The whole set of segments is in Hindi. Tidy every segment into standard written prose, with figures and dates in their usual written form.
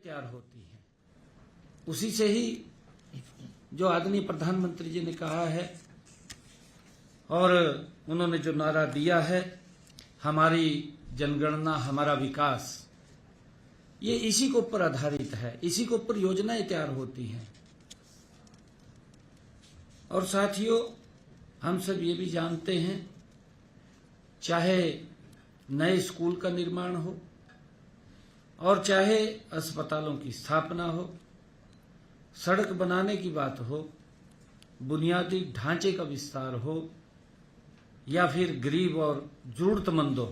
तैयार होती है। उसी से ही जो आदरणीय प्रधानमंत्री जी ने कहा है और उन्होंने जो नारा दिया है, हमारी जनगणना हमारा विकास, ये इसी के ऊपर आधारित है, इसी के ऊपर योजनाएं तैयार होती हैं। और साथियों, हम सब ये भी जानते हैं, चाहे नए स्कूल का निर्माण हो और चाहे अस्पतालों की स्थापना हो, सड़क बनाने की बात हो, बुनियादी ढांचे का विस्तार हो, या फिर गरीब और जरूरतमंदों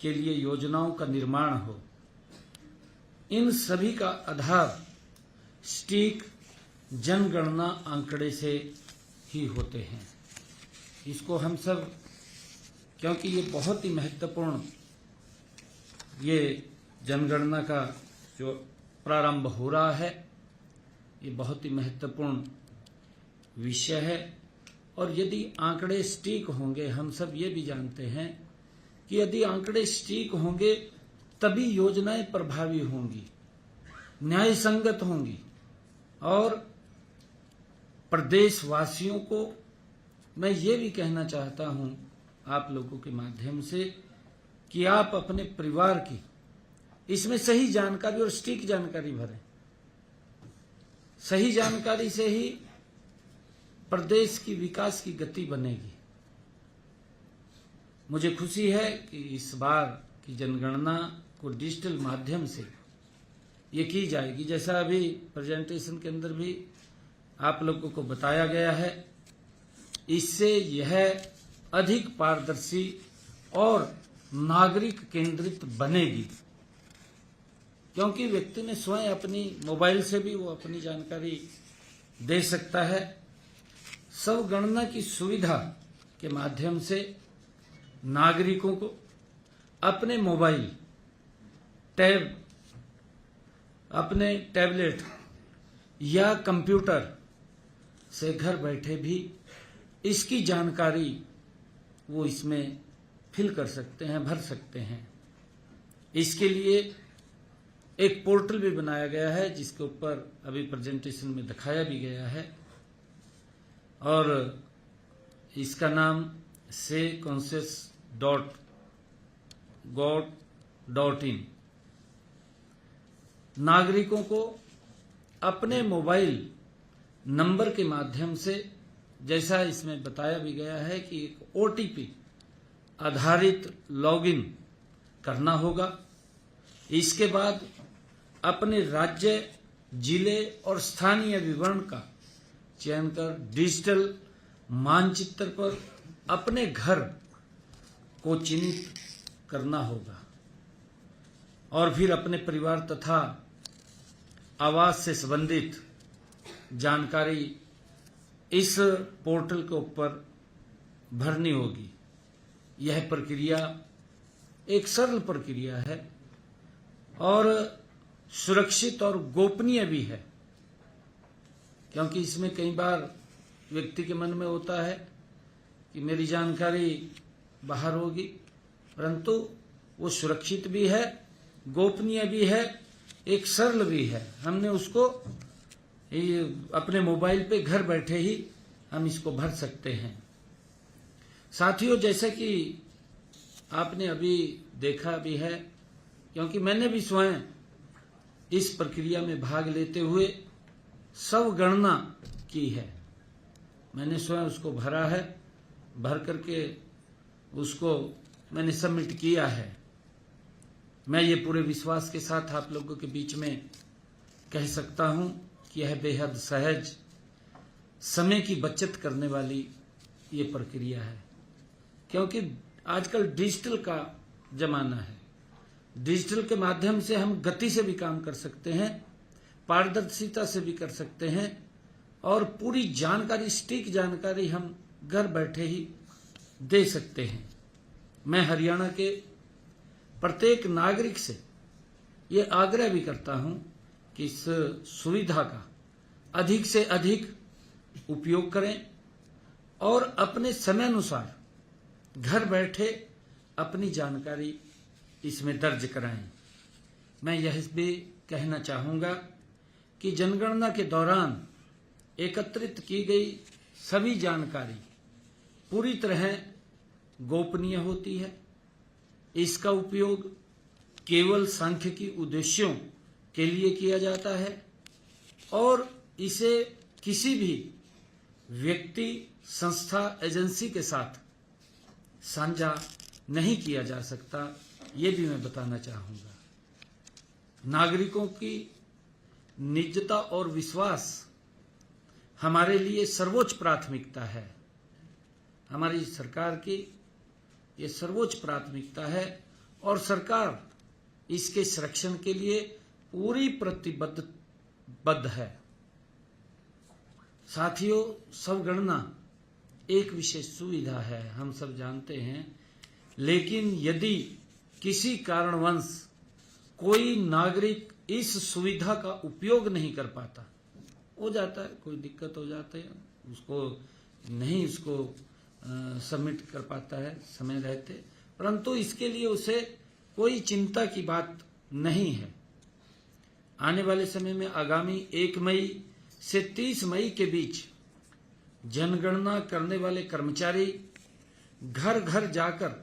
के लिए योजनाओं का निर्माण हो, इन सभी का आधार सटीक जनगणना आंकड़े से ही होते हैं। इसको हम सब, क्योंकि ये बहुत ही महत्वपूर्ण, ये जनगणना का जो प्रारंभ हो रहा है, ये बहुत ही महत्वपूर्ण विषय है। और यदि आंकड़े सटीक होंगे, हम सब ये भी जानते हैं कि यदि आंकड़े सटीक होंगे तभी योजनाएं प्रभावी होंगी, न्याय संगत होंगी। और प्रदेशवासियों को मैं ये भी कहना चाहता हूं आप लोगों के माध्यम से कि आप अपने परिवार की इसमें सही जानकारी और सटीक जानकारी भरें। सही जानकारी से ही प्रदेश की विकास की गति बनेगी। मुझे खुशी है कि इस बार की जनगणना को डिजिटल माध्यम से ये की जाएगी। जैसा अभी प्रेजेंटेशन के अंदर भी आप लोगों को बताया गया है, इससे यह अधिक पारदर्शी और नागरिक केंद्रित बनेगी, क्योंकि व्यक्ति ने स्वयं अपनी मोबाइल से भी वो अपनी जानकारी दे सकता है। सब गणना की सुविधा के माध्यम से नागरिकों को अपने मोबाइल, अपने टैबलेट या कंप्यूटर से घर बैठे भी इसकी जानकारी वो इसमें फिल कर सकते हैं, भर सकते हैं। इसके लिए एक पोर्टल भी बनाया गया है, जिसके ऊपर अभी प्रेजेंटेशन में दिखाया भी गया है, और इसका नाम sayconsus.gov.in। नागरिकों को अपने मोबाइल नंबर के माध्यम से, जैसा इसमें बताया भी गया है, कि एक ओटीपी आधारित लॉगिन करना होगा। इसके बाद अपने राज्य, जिले और स्थानीय विवरण का चयन कर डिजिटल मानचित्र पर अपने घर को चिन्हित करना होगा, और फिर अपने परिवार तथा आवास से संबंधित जानकारी इस पोर्टल के ऊपर भरनी होगी। यह प्रक्रिया एक सरल प्रक्रिया है और सुरक्षित और गोपनीय भी है, क्योंकि इसमें कई बार व्यक्ति के मन में होता है कि मेरी जानकारी बाहर होगी, परंतु वो सुरक्षित भी है, गोपनीय भी है, एक सरल भी है। हमने उसको अपने मोबाइल पे घर बैठे ही हम इसको भर सकते हैं। साथियों, जैसे कि आपने अभी देखा भी है, क्योंकि मैंने भी स्वयं इस प्रक्रिया में भाग लेते हुए सब गणना की है, मैंने स्वयं उसको भरा है, भर करके उसको मैंने सबमिट किया है। मैं ये पूरे विश्वास के साथ आप लोगों के बीच में कह सकता हूं कि यह बेहद सहज, समय की बचत करने वाली ये प्रक्रिया है, क्योंकि आजकल डिजिटल का जमाना है। डिजिटल के माध्यम से हम गति से भी काम कर सकते हैं, पारदर्शिता से भी कर सकते हैं, और पूरी जानकारी, सटीक जानकारी हम घर बैठे ही दे सकते हैं। मैं हरियाणा के प्रत्येक नागरिक से ये आग्रह भी करता हूं कि इस सुविधा का अधिक से अधिक उपयोग करें और अपने समय अनुसार घर बैठे अपनी जानकारी इसमें दर्ज कराएं। मैं यह भी कहना चाहूँगा कि जनगणना के दौरान एकत्रित की गई सभी जानकारी पूरी तरह गोपनीय होती है। इसका उपयोग केवल सांख्यिकी उद्देश्यों के लिए किया जाता है और इसे किसी भी व्यक्ति, संस्था, एजेंसी के साथ साझा नहीं किया जा सकता, ये भी मैं बताना चाहूँगा। नागरिकों की निजता और विश्वास हमारे लिए सर्वोच्च प्राथमिकता है। हमारी सरकार की ये सर्वोच्च प्राथमिकता है और सरकार इसके संरक्षण के लिए पूरी प्रतिबद्ध है। साथियों, स्वगणना एक विशेष सुविधा है, हम सब जानते हैं, लेकिन यदि किसी कारणवश कोई नागरिक इस सुविधा का उपयोग नहीं कर पाता, हो जाता है, कोई दिक्कत हो जाती है, उसको सबमिट कर पाता है समय रहते, परंतु इसके लिए उसे कोई चिंता की बात नहीं है। आने वाले समय में आगामी 1 मई से 30 मई के बीच जनगणना करने वाले कर्मचारी घर घर जाकर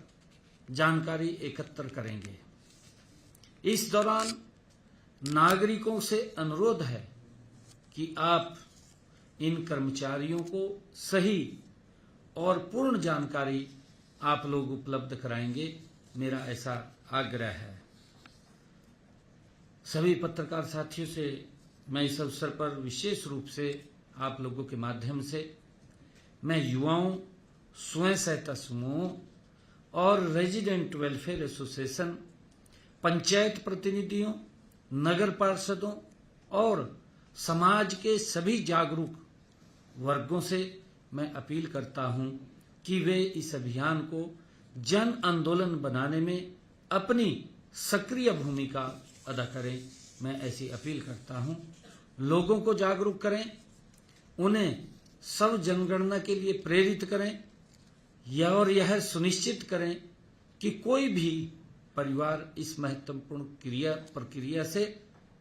जानकारी एकत्र करेंगे। इस दौरान नागरिकों से अनुरोध है कि आप इन कर्मचारियों को सही और पूर्ण जानकारी आप लोग उपलब्ध कराएंगे, मेरा ऐसा आग्रह है। सभी पत्रकार साथियों से मैं इस अवसर पर विशेष रूप से आप लोगों के माध्यम से मैं युवाओं, स्वयं सहायता समूहों और रेजिडेंट वेलफेयर एसोसिएशन, पंचायत प्रतिनिधियों, नगर पार्षदों और समाज के सभी जागरूक वर्गों से मैं अपील करता हूं कि वे इस अभियान को जन आंदोलन बनाने में अपनी सक्रिय भूमिका अदा करें। मैं ऐसी अपील करता हूं। लोगों को जागरूक करें, उन्हें सब जनगणना के लिए प्रेरित करें और यह सुनिश्चित करें कि कोई भी परिवार इस महत्वपूर्ण प्रक्रिया से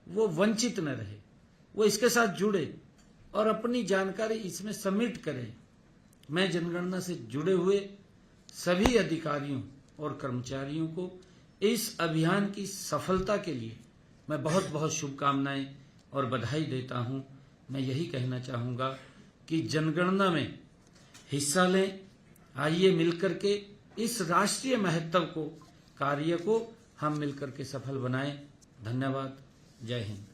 वो वंचित न रहे, वो इसके साथ जुड़े और अपनी जानकारी इसमें सबमिट करें। मैं जनगणना से जुड़े हुए सभी अधिकारियों और कर्मचारियों को इस अभियान की सफलता के लिए मैं बहुत बहुत शुभकामनाएं और बधाई देता हूं। मैं यही कहना चाहूँगा कि जनगणना में हिस्सा लें। आइए मिलकर के इस राष्ट्रीय महत्व को कार्य को हम मिलकर के सफल बनाएं। धन्यवाद। जय हिंद।